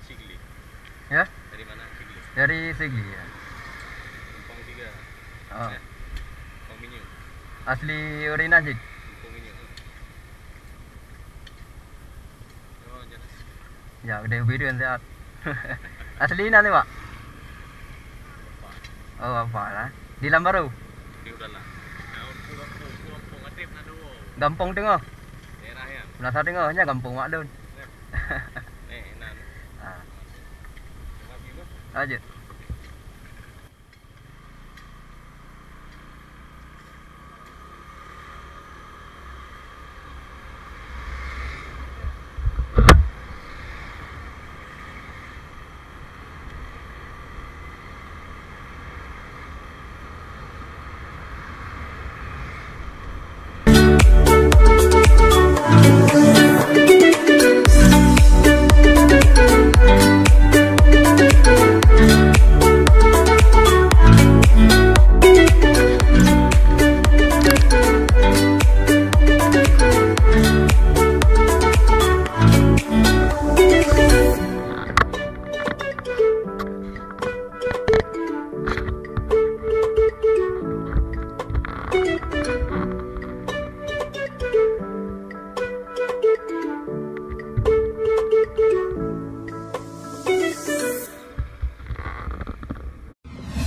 Sigli. Ya? Dari mana Sigli? Dari Sigli ya. Kampung 3. Oh. Kampung Minyu. Asli Urinajik. Kampung Minyu. Oh, jelas. Ya, udah biru sehat. Asli nanti, Pak. Oh, apa lah? Di Lambaru. Di udahlah. Nah, kampung Atrip nado. Gampung tengah. Daerah ya. Belasar tengahnya Gampung Makdun. Nan. Ah, Coba bilu. lanjut.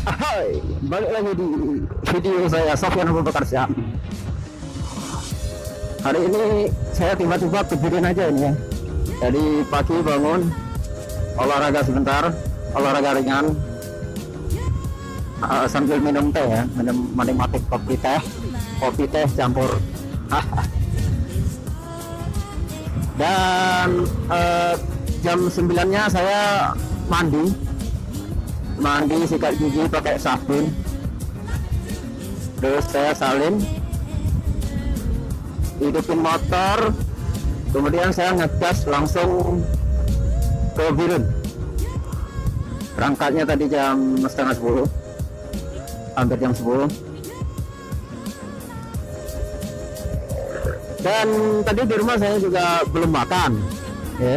Hai, balik lagi di video saya Sofyan Abu Bakar Syam. Hari ini saya tiba-tiba kepikiran aja ini ya. Jadi pagi bangun, olahraga sebentar, olahraga ringan, sambil minum teh ya, menikmati kopi teh campur. Dan jam 9-nya saya mandi sikat gigi pakai sabun, terus saya salin, hidupin motor, kemudian saya ngegas langsung ke Birun. Berangkatnya tadi jam setengah 10, hampir jam 10. Dan tadi di rumah saya juga belum makan ya.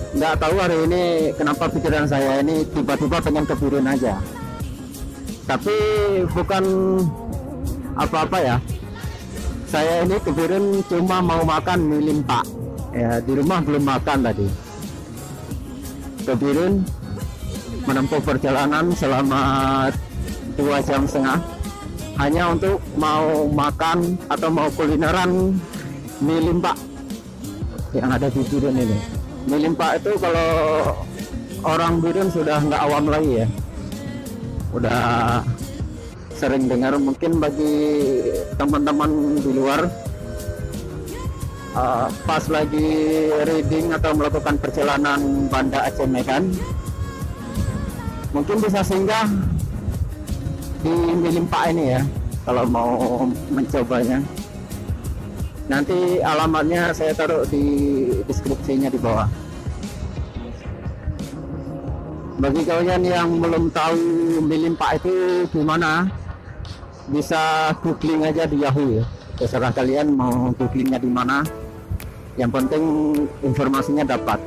Nggak tahu hari ini kenapa pikiran saya ini tiba-tiba pengen ke Birun aja, tapi bukan apa-apa ya. Saya ini ke Birun cuma mau makan mie limpa ya, di rumah belum makan tadi. Ke Birun menempuh perjalanan selama 2,5 jam hanya untuk mau makan atau mau kulineran mie limpa yang ada di Birun ini. Mie limpa itu kalau orang Birun sudah nggak awam lagi ya, udah sering dengar. Mungkin bagi teman-teman di luar pas lagi reading atau melakukan perjalanan Banda Aceh Medan, mungkin bisa singgah di mie limpa ini ya kalau mau mencobanya. Nanti alamatnya saya taruh di deskripsinya di bawah. Bagi kalian yang belum tahu mie limpa itu gimana, bisa googling aja di Yahoo ya. Terserah kalian mau googlingnya di mana. Yang penting informasinya dapat.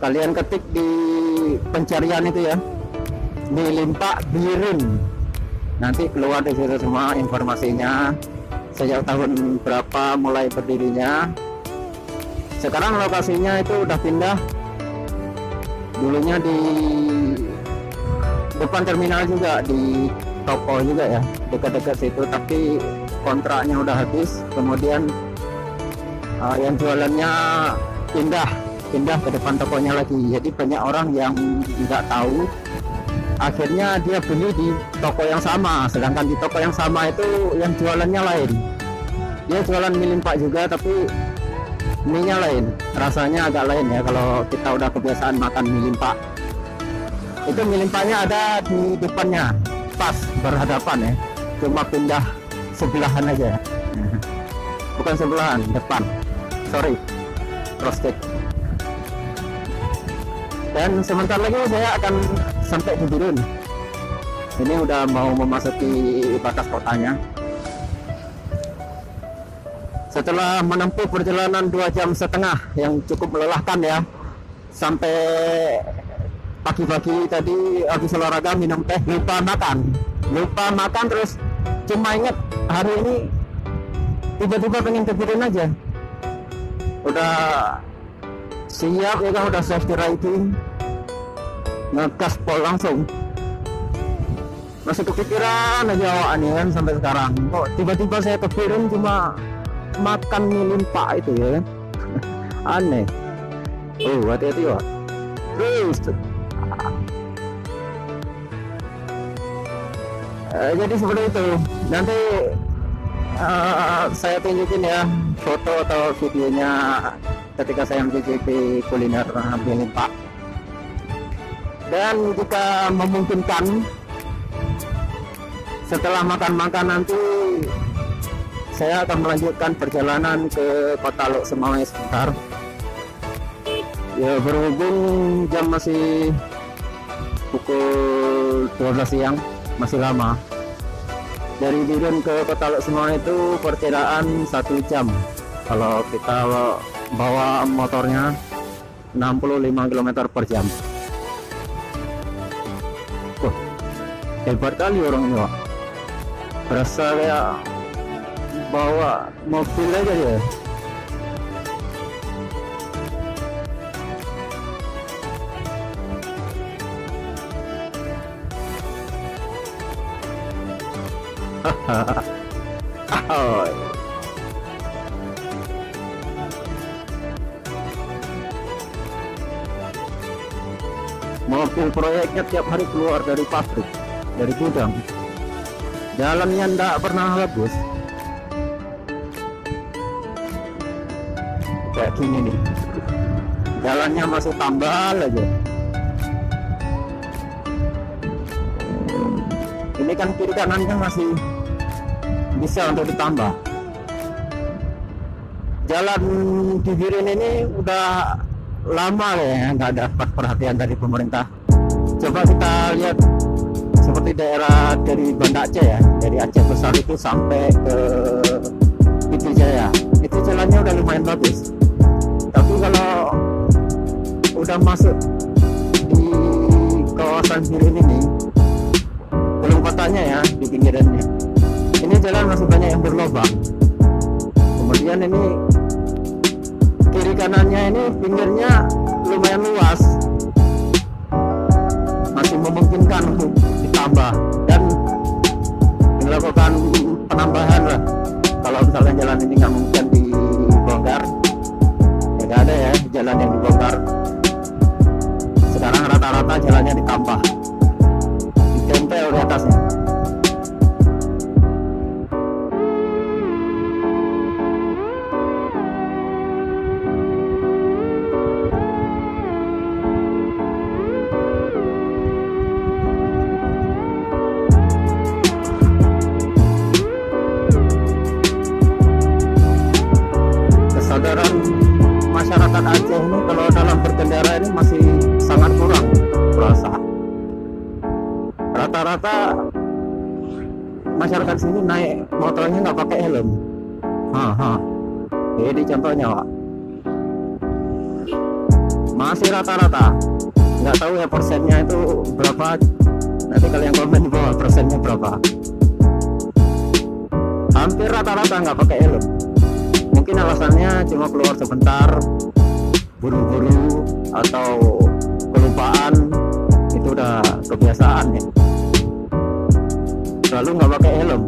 Kalian ketik di pencarian itu ya, mie limpa Birun. Nanti keluar di situ semua informasinya. Sejak tahun berapa mulai berdirinya. Sekarang lokasinya itu udah pindah, dulunya di depan terminal juga, di toko juga ya, dekat-dekat situ, tapi kontraknya udah habis. Kemudian yang jualannya pindah ke depan tokonya lagi. Jadi banyak orang yang tidak tahu, akhirnya dia beli di toko yang sama, sedangkan di toko yang sama itu yang jualannya lain. Dia jualan mie limpa juga, tapi mie-nya lain, rasanya agak lain ya. Kalau kita udah kebiasaan makan mie limpa, itu mie limpanya ada di depannya, pas berhadapan ya, cuma pindah sebelahan aja. bukan sebelahan, depan, sorry, cross check. Dan sebentar lagi saya akan sampai di Birun. Ini udah mau memasuki batas kotanya. Setelah menempuh perjalanan 2,5 jam yang cukup melelahkan ya, sampai pagi-pagi tadi habis olahraga minum teh, lupa makan terus cuma inget hari ini tiba-tiba pengen ke Birun aja. Udah siap ya kan, udah safety riding, ngegas pol langsung. Masih kepikiran aja awak nih kan sampai sekarang. Kok tiba-tiba saya ke Birun cuma makan mie limpa itu ya kan. Aneh. Oh, hati-hati ya. Terus jadi seperti itu. Nanti saya tunjukin ya foto atau videonya ketika saya mencicipi kuliner mie limpa. Dan jika memungkinkan setelah makan-makan nanti saya akan melanjutkan perjalanan ke Kota Lok Semawe sebentar. Ya, berhubung jam masih pukul 12 siang, masih lama. Dari Birun ke Kota Lok Semawe itu perkiraan 1 jam kalau kita bawa motornya 65 km per jam. Wah, hebat kali orang ini, Pak. Berasa kayak bawa mobil aja ya. Mobil proyeknya tiap hari keluar dari pabrik, dari gudang. Jalannya ndak pernah bagus. Kayak gini nih, jalannya masih tambal aja. Ini kan kiri kanannya masih bisa untuk ditambah. Jalan di Birun ini udah lama ya nggak dapat perhatian dari pemerintah. Coba kita lihat seperti daerah dari Banda Aceh ya, dari Aceh Besar itu sampai ke Piti Jaya, itu jalannya udah lumayan bagus. Tapi kalau udah masuk di kawasan Birun ini, belum kotanya ya, di pinggirannya, ini jalan masih banyak yang berlubang. Kemudian ini kiri kanannya ini pinggirnya lumayan luas, masih memungkinkan untuk ditambah dan dilakukan penambahan lah. Kalau misalnya jalan ini nggak mungkin dibongkar, ya nggak ada ya jalan yang dibongkar. Sekarang rata-rata jalannya ditambah, ditempel di atasnya. Kesadaran masyarakat Aceh ini kalau dalam berkendara ini masih sangat kurang berasa. Rata-rata masyarakat sini naik motornya nggak pakai helm. Jadi contohnya, Pak, masih rata-rata. Nggak tahu ya persennya itu berapa. Nanti kalian komen di bawah persennya berapa. Hampir rata-rata nggak pakai helm. Mungkin alasannya cuma keluar sebentar, buru-buru atau kelupaan, itu udah kebiasaan ya. Lalu nggak pakai helm.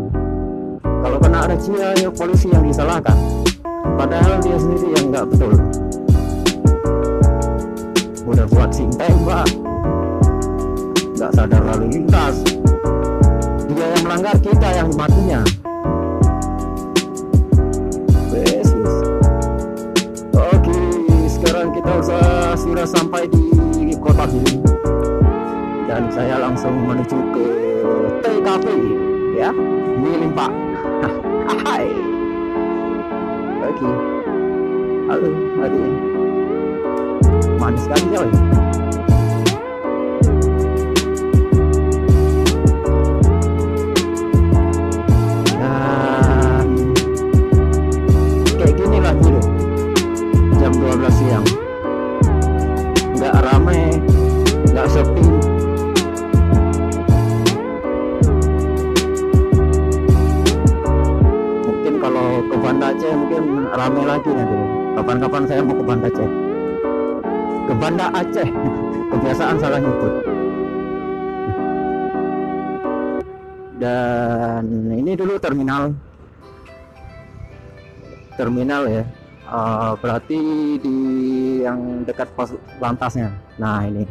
Kalau kena razia ya polisi yang disalahkan, padahal dia sendiri yang nggak betul. Udah buat SIM tembak, nggak sadar lalu lintas. Dia yang melanggar, kita yang matinya. Oke, sekarang kita sudah sampai di Kota Birun dan saya langsung menuju ke TKP ya, mie limpa. Hai. lagi. Halo adik, manis sekali coy. Dan kayak gini lah dulu jam 12 siang, nggak ramai, nggak sepi. Mungkin kalau ke Banda Aceh mungkin ramai lagi nanti. Kapan-kapan saya mau ke Banda Aceh. Ke Banda Aceh. Kebiasaan salah nyebut. Dan ini dulu terminal ya. Berarti di yang dekat pos lantasnya. Nah ini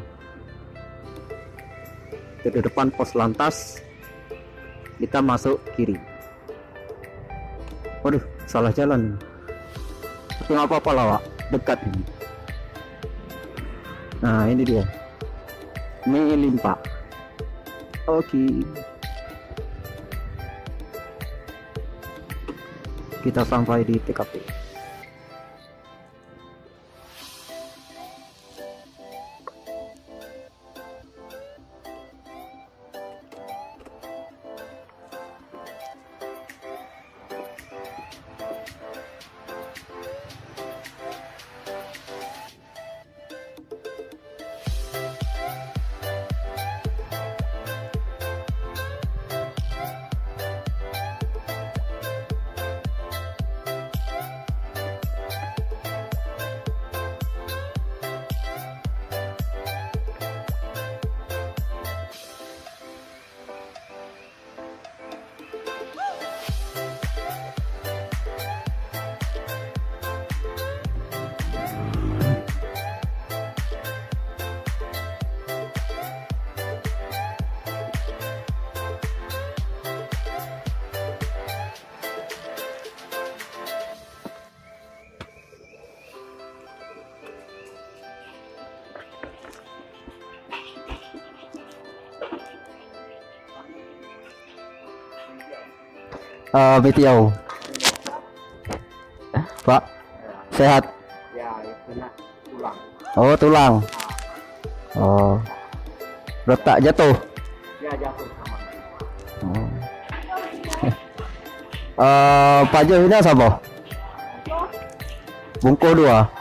di depan pos lantas, kita masuk kiri. Waduh, salah jalan. Tapi nggak apa-apa lah, Wak. Dekat ini. Nah ini dia, mie limpa. Oke, kita sampai di TKP. BTO. Pak, sehat? Ya, kena tulang. Oh, tulang. Oh, retak jatuh. Ya, jatuh sama. Pak Jo ini siapa? Bungko 2.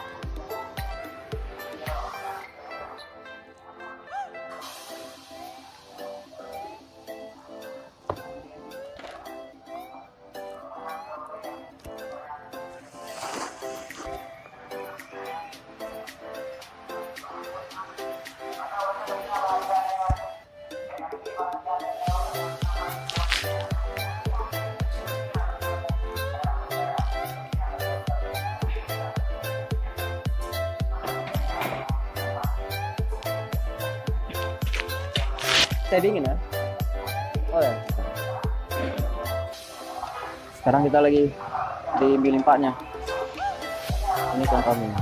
Saya dingin ya? Oh ya. Sekarang kita lagi di mie limpanya. Ini contohnya.